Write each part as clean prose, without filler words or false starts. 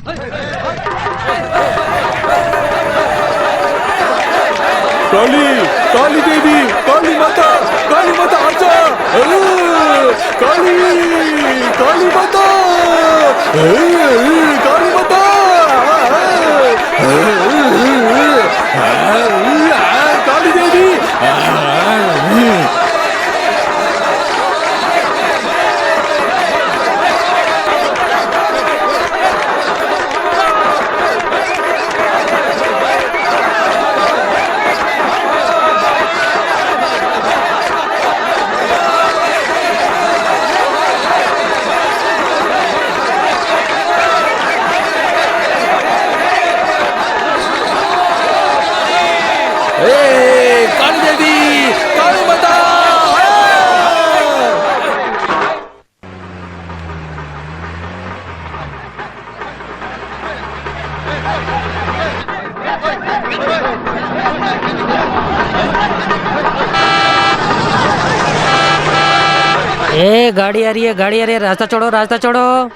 काली काली देवी, काली माता आजा। काली काली माता, काली माता, काली देवी। काली देवी, काली माता। गाड़ी आ रही है, गाड़ी आ रही है, रास्ता छोड़ो, रास्ता छोड़ो।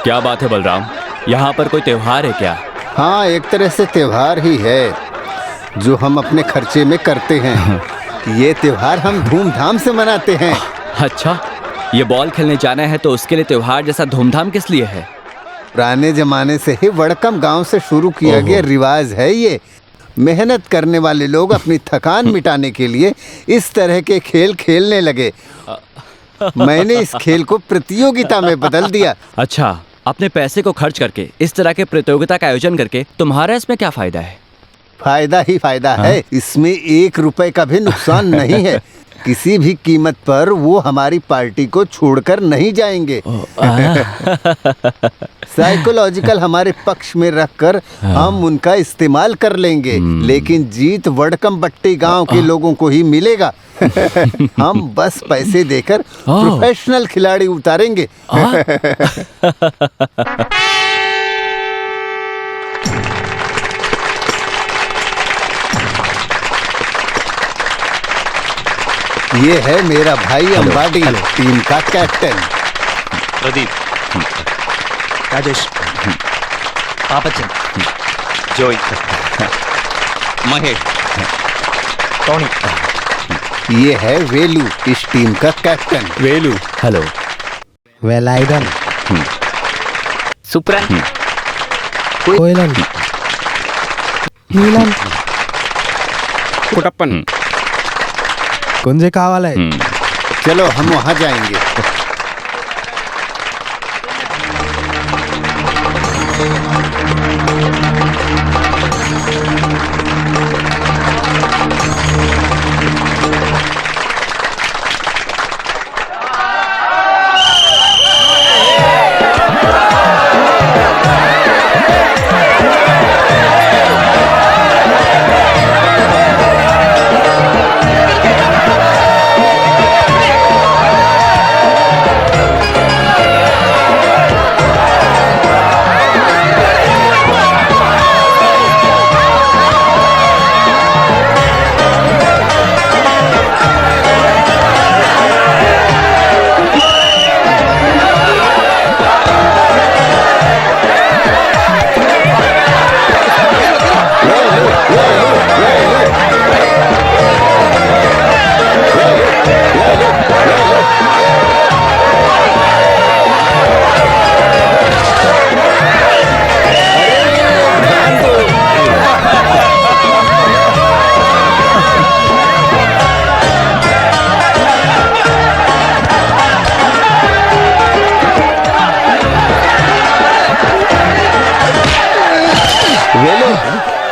क्या बात है बलराम, यहाँ पर कोई त्योहार है क्या? हाँ, एक तरह से त्योहार ही है जो हम अपने खर्चे में करते हैं। ये त्योहार हम धूमधाम से मनाते हैं। अच्छा, ये बॉल खेलने जाना है तो उसके लिए त्योहार जैसा धूमधाम किस लिए है? पुराने जमाने से ही वड़कम गांव से शुरू किया गया रिवाज है ये। मेहनत करने वाले लोग अपनी थकान मिटाने के लिए इस तरह के खेल खेलने लगे। मैंने इस खेल को प्रतियोगिता में बदल दिया। अच्छा, अपने पैसे को खर्च करके इस तरह के प्रतियोगिता का आयोजन करके तुम्हारा इसमें क्या फायदा है? फायदा ही फायदा है। इसमें 1 रुपए का भी नुकसान नहीं है। किसी भी कीमत पर वो हमारी पार्टी को छोड़कर नहीं जाएंगे। साइकोलॉजिकल हमारे पक्ष में रखकर हम उनका इस्तेमाल कर लेंगे, लेकिन जीत वड़कम बट्टी गांव के लोगों को ही मिलेगा। हम बस पैसे देकर प्रोफेशनल खिलाड़ी उतारेंगे। ये है मेरा भाई अंबाडी, टीम का कैप्टन। प्रदीप, राजेश, पापचन, जोई, महेश, टोनी। ये है वेलू, इस टीम का कैप्टन। वेलू, हेलो। वेलाइडन, सुप्रन, कोयलन, नीलन, कुटप्पन। कुंजे कावाले। चलो हम वहां जाएंगे।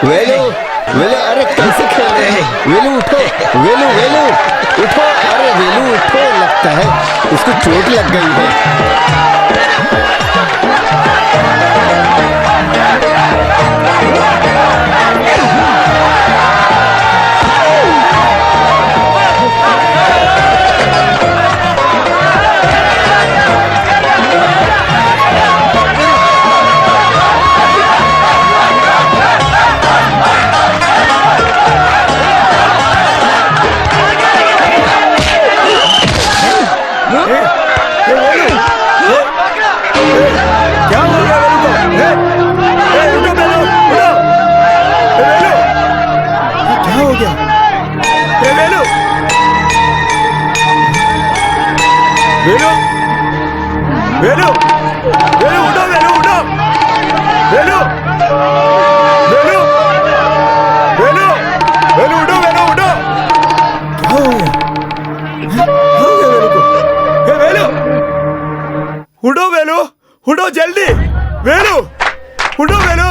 वेलू, अरे कैसे खेल रहे हैं? वेलू उठो, वेलू उठो, अरे वेलू उठो, लगता है उसको चोट लग गई है। वेलू वेलू वेलू उठो वेलू उठो वेलू वेलू वेलू वेलू उठो वेलू उठो क्या हो गया वेलू को हे वेलू उठो वेलू उठो जल्दी वेलू उठो वेलू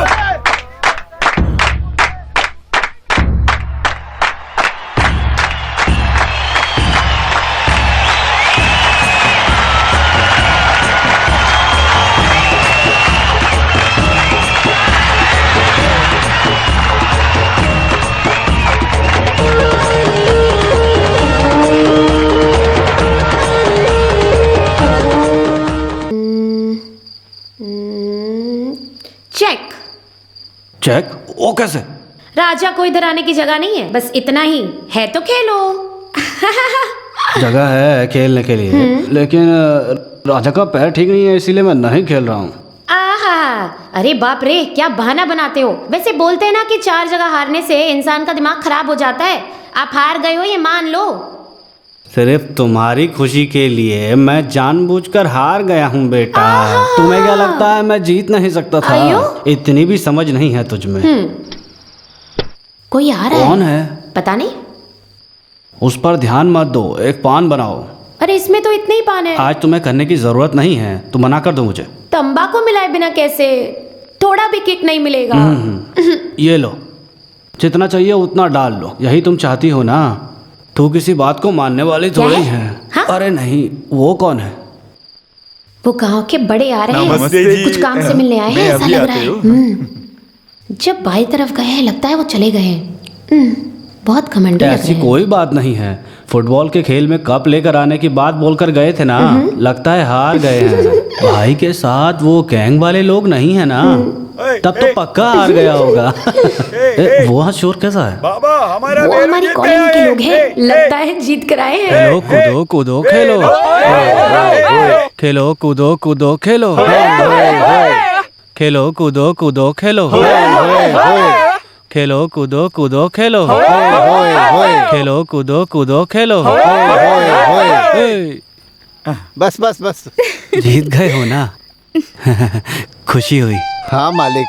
चेक। चेक? वो कैसे? राजा को इधर आने की जगह नहीं है, बस इतना ही है तो खेलो। जगह है खेलने के लिए, लेकिन राजा का पैर ठीक नहीं है, इसीलिए मैं नहीं खेल रहा हूँ। आहा, अरे बाप रे, क्या बहाना बनाते हो। वैसे बोलते हैं ना कि 4 जगह हारने से इंसान का दिमाग खराब हो जाता है। आप हार गए हो, ये मान लो। सिर्फ तुम्हारी खुशी के लिए मैं जानबूझकर हार गया हूँ बेटा। तुम्हें क्या लगता है मैं जीत नहीं सकता था? इतनी भी समझ नहीं है तुझ में। कोई आ रहा है। कौन है? पता नहीं। उस पर ध्यान मत दो, एक पान बनाओ। अरे इसमें तो इतने ही पान है। आज तुम्हें करने की जरूरत नहीं है, तुम मना कर दो मुझे। तंबाकू मिलाए बिना कैसे? थोड़ा भी किक नहीं मिलेगा। ये लो, जितना चाहिए उतना डाल लो, यही तुम चाहती हो ना। तू किसी बात को मानने वाली थोड़ी है। हाँ? अरे नहीं, वो कौन है? वो गांव के बड़े आ रहे हैं, कुछ काम से मिलने आए हैं, ऐसा लग रहा है। जब बाई तरफ गए हैं लगता है वो चले गए हैं। बहुत घमंडी लग रहे ऐसी हैं। कोई बात नहीं है, फुटबॉल के खेल में कप लेकर आने की बात बोलकर गए थे ना, लगता है हार गए हैं। भाई के साथ वो गैंग वाले लोग नहीं है ना, तब तो पक्का हार गया होगा। वो हाँ शोर कैसा है? बाबा हमारा वो हमारी कॉलोनी के लोग हैं, लगता है जीत कर आए हैं। खेलो कूदो कूदो खेलो, खेलो कूदो कूदो खेलो, खेलो कूदो कूदो खेलो, खेलो कूदो कूदो खेलो, खेलो कूदो कूदो खेलो। बस बस बस। जीत गए हो ना? खुशी हुई। हाँ मालिक।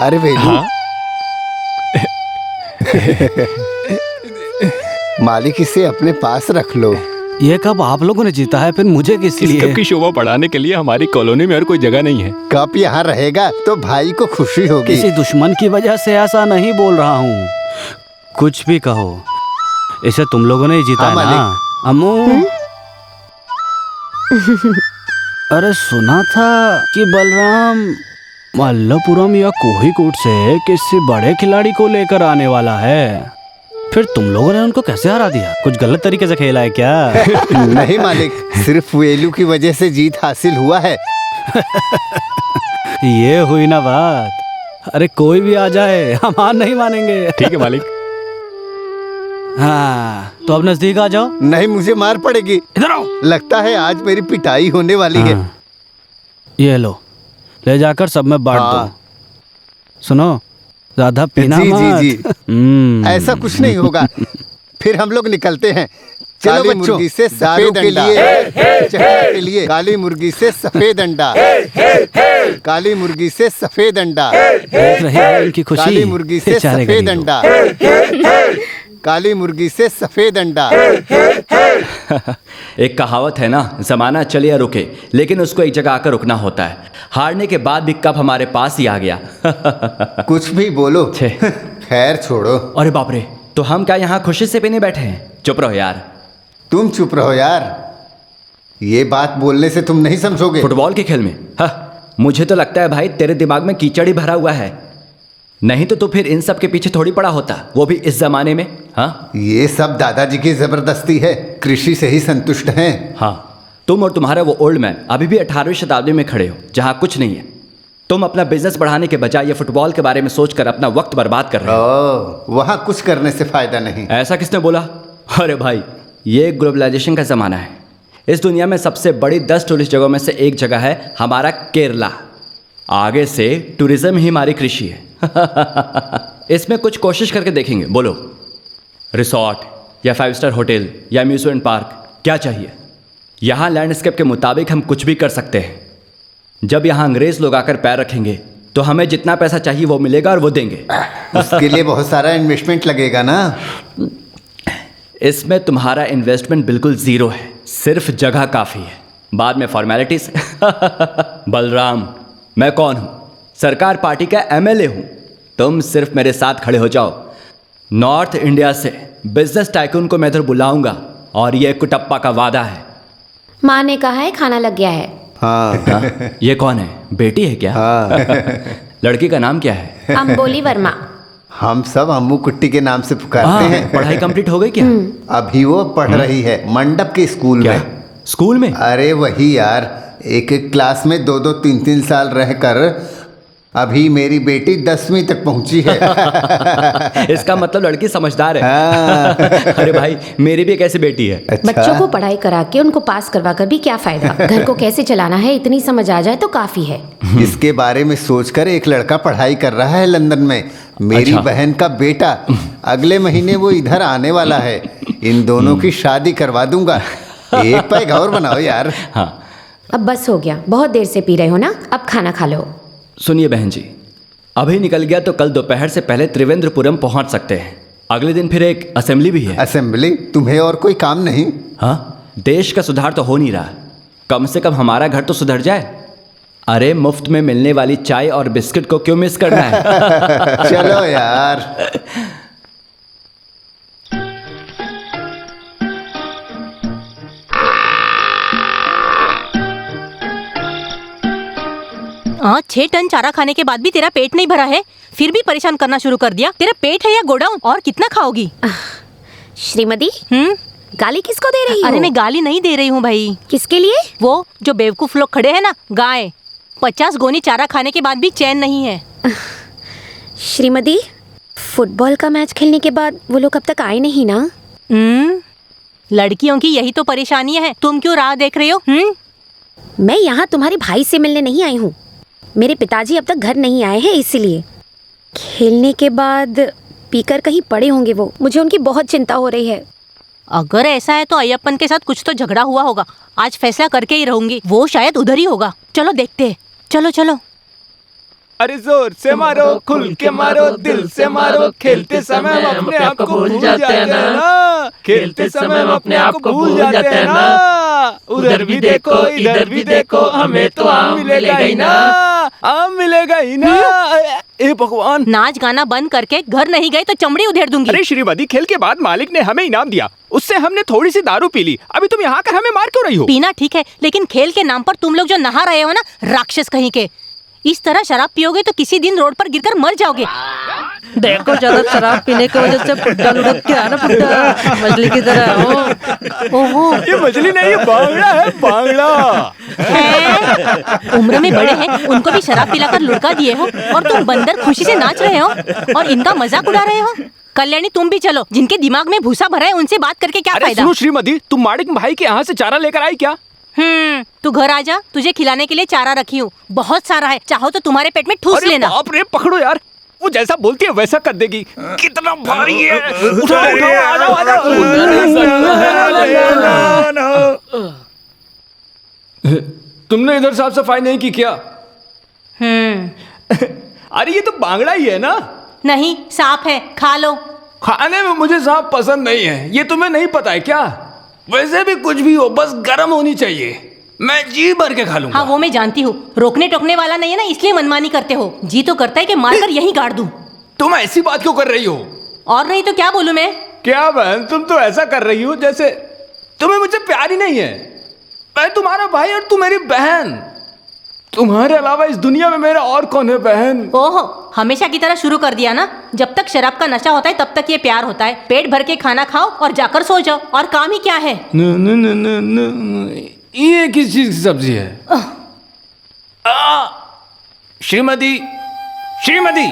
अरे वेलू, मालिक इसे अपने पास रख लो। ये कब आप लोगों ने जीता है, फिर मुझे किस इस लिए? कप की शोभा बढ़ाने के लिए हमारी कॉलोनी में और कोई जगह नहीं है। कप यहाँ रहेगा तो भाई को खुशी होगी। किसी दुश्मन की वजह से ऐसा नहीं बोल रहा हूँ। कुछ भी कहो, इसे तुम लोगों ने ही जीता है ना अम्मू। अरे सुना था कि बलराम मल्लपुरम या कोहिकूट से किसी बड़े खिलाड़ी को लेकर आने वाला है। फिर तुम लोगों ने उनको कैसे हरा दिया? कुछ गलत तरीके से खेला है क्या? नहीं मालिक, सिर्फ वेलू की वजह से जीत हासिल हुआ है। ये हुई ना बात। अरे कोई भी आ जाए, हम हार नहीं मानेंगे। ठीक है मालिक। हाँ, तो अब नजदीक आ जाओ। नहीं, मुझे मार पड़ेगी। इधर आओ। लगता है आज मेरी पिटाई होने वाली है। ये लो, ले जाकर सब में बांट दो। सुनो, ज्यादा पीना जी, मत। जी जी। ऐसा कुछ नहीं होगा। फिर हम लोग निकलते हैं। काली मुर्गी से सफेद अंडा के लिए, काली मुर्गी से सफेद अंडा, काली मुर्गी से सफेद अंडा, देख रहे हैं इनकी खुशी। काली मुर्गी से बेचारे सफेद गरीब अंडा, काली मुर्गी से सफेद अंडा। एक कहावत है ना, जमाना चले या रुके, लेकिन उसको एक जगह आकर रुकना होता है। हारने के बाद भी कप हमारे पास ही आ गया। कुछ भी बोलो, खैर छोड़ो। अरे बाप रे, तो हम क्या यहाँ खुशी से भी नहीं बैठे हैं? चुप रहो यार। तुम चुप रहो यार, ये बात बोलने से तुम नहीं समझोगे। फुटबॉल के खेल में मुझे तो लगता है भाई तेरे दिमाग में कीचड़ ही भरा हुआ है। नहीं तो फिर इन सब के पीछे थोड़ी पड़ा होता, वो भी इस जमाने में। हाँ, ये सब दादाजी की जबरदस्ती है, कृषि से ही संतुष्ट हैं। हाँ, तुम और तुम्हारा वो ओल्ड मैन अभी भी 18वीं शताब्दी में खड़े हो, जहाँ कुछ नहीं है। तुम अपना बिजनेस बढ़ाने के बजाय ये फुटबॉल के बारे में सोचकर अपना वक्त बर्बाद कर रहे हो। वहाँ कुछ करने से फायदा नहीं। ऐसा किसने बोला? अरे भाई, ये ग्लोबलाइजेशन का ज़माना है। इस दुनिया में सबसे बड़ी 10 टूरिस्ट जगहों में से एक जगह है हमारा केरला। आगे से टूरिज्म ही हमारी कृषि है। इसमें कुछ कोशिश करके देखेंगे। बोलो, रिसोर्ट या 5 स्टार होटल या अम्यूजमेंट पार्क, क्या चाहिए? यहाँ लैंडस्केप के मुताबिक हम कुछ भी कर सकते हैं। जब यहाँ अंग्रेज लोग आकर पैर रखेंगे तो हमें जितना पैसा चाहिए वो मिलेगा और वो देंगे। उसके लिए बहुत सारा इन्वेस्टमेंट लगेगा ना। इसमें तुम्हारा इन्वेस्टमेंट बिल्कुल जीरो है, सिर्फ जगह काफ़ी है, बाद में फॉर्मेलिटीज। बलराम, मैं कौन हूँ? सरकार पार्टी का एमएलए हूँ। तुम सिर्फ मेरे साथ खड़े हो जाओ। नॉर्थ इंडिया से बिजनेस टाइकून को मैं इधर बुलाऊंगा और ये कुटप्पा का वादा है। माँ ने कहा है खाना लग गया है। हाँ। ये कौन है? बेटी है क्या? हाँ। लड़की का नाम क्या है? अंबोली वर्मा। हम सब अम्मू कुट्टी के नाम से पुकारते हैं। पढ़ाई कंप्लीट हो गई क्या? अभी वो पढ़ रही है मंडप के स्कूल क्या? में। स्कूल में? अरे वही यार, एक एक क्लास में 2-2, 3-3 साल रहकर अभी मेरी बेटी 10वीं तक पहुंची है। इसका मतलब लड़की समझदार है। हाँ। अरे भाई, मेरी भी एक ऐसी बेटी है। अच्छा? बच्चों को पढ़ाई करा के उनको पास करवा कर भी क्या फायदा? घर को कैसे चलाना है इतनी समझ आ जाए तो काफी है। इसके बारे में सोचकर एक लड़का पढ़ाई कर रहा है लंदन में। मेरी अच्छा। बहन का बेटा अगले महीने वो इधर आने वाला है। इन दोनों की शादी करवा दूंगा। एक पैग और बनाओ यार। हाँ, अब बस हो गया, बहुत देर से पी रहे हो ना, अब खाना खा लो। सुनिए बहन जी, अभी निकल गया तो कल दोपहर से पहले त्रिवेंद्रपुरम पहुंच सकते हैं। अगले दिन फिर एक असेंबली भी है। असेंबली? तुम्हें और कोई काम नहीं? हाँ, देश का सुधार तो हो नहीं रहा, कम से कम हमारा घर तो सुधर जाए। अरे मुफ्त में मिलने वाली चाय और बिस्किट को क्यों मिस करना है? चलो यार। हाँ, 6 टन चारा खाने के बाद भी तेरा पेट नहीं भरा है, फिर भी परेशान करना शुरू कर दिया। तेरा पेट है या गोडाउन? और कितना खाओगी? श्रीमती, गाली किसको दे रही हो? अरे मैं गाली नहीं दे रही हूँ भाई। किसके लिए? वो जो बेवकूफ लोग खड़े हैं ना, गाय। 50 गोनी चारा खाने के बाद भी चैन नहीं है। श्रीमती, फुटबॉल का मैच खेलने के बाद वो लोग अब तक आए नहीं ना? लड़कियों की यही तो परेशानी है। तुम क्यों राह देख रहे हो? मैं यहाँ तुम्हारे भाई से मिलने नहीं आई हूँ। मेरे पिताजी अब तक घर नहीं आए हैं, इसीलिए। खेलने के बाद पीकर कहीं पड़े होंगे वो। मुझे उनकी बहुत चिंता हो रही है। अगर ऐसा है तो अय्यप्पन के साथ कुछ तो झगड़ा हुआ होगा। आज फैसला करके ही रहूंगी। वो शायद उधर ही होगा। चलो देखते हैं। चलो चलो। अरे जोर से मारो, खुल के मारो, दिल से मारो। खेलते समय हम अपने आप को भूल जाते हैं ना। खेलते समय हम अपने आप को भूल जाते हैं ना। उधर भी देखो, इधर भी देखो, हमें तो आम मिलेगा ही ना। आम मिलेगा ही ना। ए भगवान! नाच गाना बंद करके घर नहीं गए तो चमड़ी उधेड़ दूंगी। अरे श्रीमती, खेल के बाद मालिक ने हमें इनाम दिया, उससे हमने थोड़ी सी दारू पी ली। अभी तुम यहाँ कर हमें मार क्यों रही हो? पीना ठीक है, लेकिन खेल के नाम पर तुम लोग जो नहा रहे हो ना, राक्षस कहीं के, इस तरह शराब पियोगे तो किसी दिन रोड पर गिरकर मर जाओगे। देखो ज्यादा शराब पीने की वजह से पुट्टा लुढ़क के आना, पुट्टा मछली की तरह। ओहो, ये मछली नहीं, ये बांगड़ा है, बांगड़ा। उम्र में बड़े हैं, उनको भी शराब पिलाकर लुढ़का दिए हो और तुम बंदर खुशी से नाच रहे हो और इनका मजाक उड़ा रहे हो। कल्याणी, तुम भी चलो। जिनके दिमाग में भूसा भरा है उनसे बात करके क्या फायदा? सुनो श्रीमती, तुम माड़िक भाई के यहाँ से चारा लेकर आई क्या? तू घर आ जा, तुझे खिलाने के लिए चारा रखी हूँ। बहुत सारा है, चाहो तो तुम्हारे पेट में ठूस लेना। बाप रे, पकड़ो यार, वो जैसा बोलती है वैसा कर देगी। कितना भारी है। उठाओ उठाओ, आ जाओ आ जाओ। तुमने इधर साफ सफाई नहीं की क्या? अरे ये तो बांगड़ा ही है ना? नहीं, सांप है, खा लो। खाने में मुझे सांप पसंद नहीं है, ये तुम्हें नहीं पता है क्या? वैसे भी कुछ भी हो, बस गर्म होनी चाहिए। मैं जी भर के खा लूंगा। हाँ, वो मैं जानती हूँ। रोकने टोकने वाला नहीं है ना, इसलिए मनमानी करते हो। जी तो करता है कि मारकर यहीं गाड़ दूं। तुम ऐसी बात क्यों कर रही हो? और नहीं तो क्या बोलूं मैं? क्या बहन, तुम तो ऐसा कर रही हो जैसे तुम्हें मुझसे प्यार ही नहीं है। मैं तुम्हारा भाई और तू मेरी बहन। तुम्हारे अलावा इस दुनिया में मेरा और कौन है बहन? ओहो, हमेशा की तरह शुरू कर दिया ना। जब तक शराब का नशा होता है तब तक ये प्यार होता है। पेट भर के खाना खाओ और जाकर सो जाओ, और काम ही क्या है? ये किस चीज की सब्जी है? श्रीमती, श्रीमती,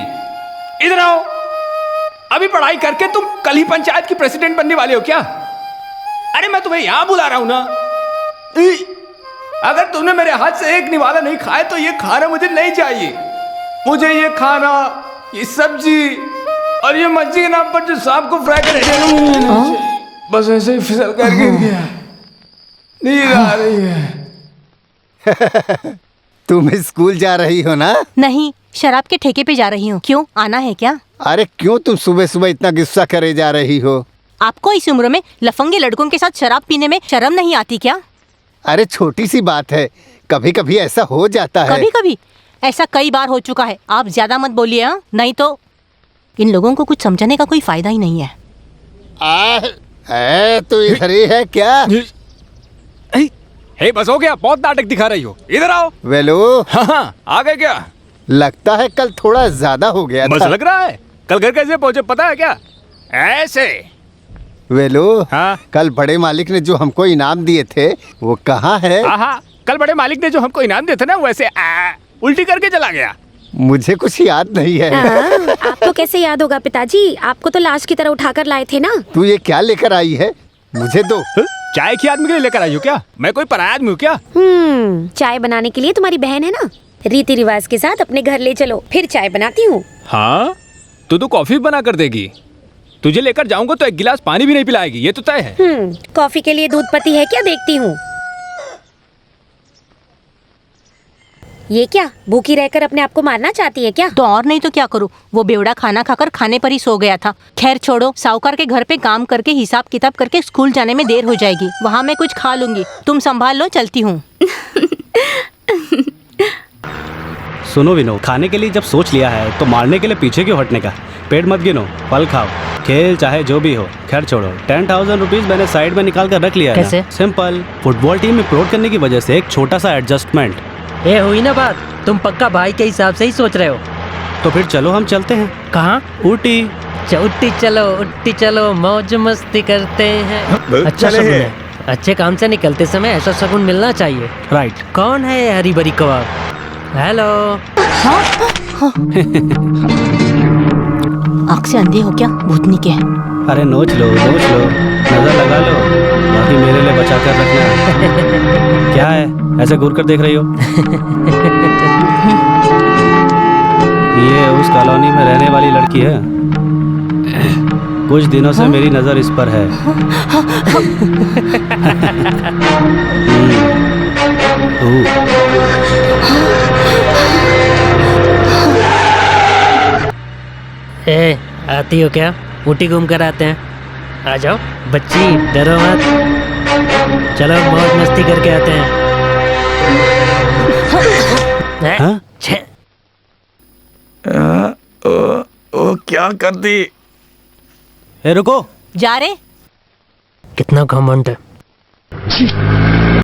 इधर आओ। अभी पढ़ाई करके तुम कल ही पंचायत की प्रेसिडेंट बनने वाले हो क्या? अरे मैं तुम्हें यहां बुला रहा हूं ना। अगर तुमने मेरे हाथ से एक निवाला नहीं खाया तो ये खाना मुझे नहीं चाहिए। मुझे ये खाना, ये सब्जी और ये मच्छी के नाम पर जो सांप को फ्राई कर, बस ऐसे ही फिसल कर गिर गया। नींद आ रही है। तुम स्कूल जा रही हो ना? नहीं, शराब के ठेके पे जा रही हूँ। क्यों, आना है क्या? अरे क्यों तुम सुबह सुबह इतना गुस्सा करे जा रही हो? आपको इस उम्र में लफंगे लड़कों के साथ शराब पीने में शर्म नहीं आती क्या? अरे छोटी सी बात है, कभी कभी ऐसा हो जाता है। कभी कभी ऐसा कई बार हो चुका है। आप ज्यादा मत बोलिए, हाँ? नहीं तो इन लोगों को कुछ समझाने का कोई फायदा ही नहीं है। तू इधर ही है क्या? हे बस हो गया, बहुत नाटक दिखा रही हो। इधर आओ। वेलो। हाँ, आ गए क्या? लगता है कल थोड़ा ज्यादा हो गया बस था। लग रहा है। कल घर कैसे पहुंचे पता है क्या? ऐसे। वेलो। हाँ? कल बड़े मालिक ने जो हमको इनाम दिए थे वो कहाँ है? हाँ, कल बड़े मालिक ने जो हमको इनाम दिए थे ना, वैसे उल्टी करके चला गया। मुझे कुछ याद नहीं है। आपको कैसे याद होगा पिताजी? आपको तो लाश की तरह उठाकर लाए थे ना। तू ये क्या लेकर आई है? मुझे दो। चाय की आदमी के लिए लेकर आई हो क्या? मैं कोई पराया आदमी हूँ क्या? चाय बनाने के लिए तुम्हारी बहन है ना। रीति रिवाज के साथ अपने घर ले चलो, फिर चाय बनाती हूँ। हाँ, तू कॉफी बना कर देगी। तुझे लेकर जाऊंगा तो एक गिलास पानी भी नहीं पिलाएगी, ये तो तय है। कॉफी के लिए दूध पती है क्या? देखती हूँ। ये क्या, भूखी रहकर अपने आप को मारना चाहती है क्या? तो और नहीं तो क्या करूँ, वो बेवड़ा खाना खाकर खाने पर ही सो गया था। खैर छोड़ो, साहूकार के घर पे काम करके हिसाब किताब करके स्कूल जाने में देर हो जाएगी। वहाँ मैं कुछ खा लूंगी, तुम संभाल लो, चलती हूँ। सुनो विनोद, खाने के लिए जब सोच लिया है तो मारने के लिए पीछे क्यों हटने का? पेट मत गिनो, फल खाओ, खेल चाहे जो भी हो। खैर छोड़ो, 10,000 रुपीज मैंने साइड में निकाल कर रख लिया है। कैसे? सिंपल, फुटबॉल टीम में प्रोट करने की वजह से एक छोटा सा एडजस्टमेंट। ये हुई ना बात, तुम पक्का भाई के हिसाब से ही सोच रहे हो। तो फिर चलो हम चलते हैं। कहाँ? ऊटी। उट्टी चलो, मौज मस्ती करते हैं। अच्छा शगुन है, अच्छे काम से निकलते समय ऐसा शगुन मिलना चाहिए। राइट। कौन है ये हरी भरी कबाब? हेलो। आँख से अंधे हो क्या, भूतनी के? अरे नोच लो, नजर लगा लो, बाकी मेरे लिए बचा कर रखना। क्या है, ऐसे घूर कर देख रही हो? ये उस कॉलोनी में रहने वाली लड़की है। कुछ दिनों से मेरी नजर इस पर है। ए, आती हो क्या? ऊटी घूम कर आते हैं। आ जाओ बच्ची, डरो मत। चलो मौज मस्ती करके आते हैं। हाँ? ओ क्या कर दी? ए रुको। जा रे। कितना घमंड है।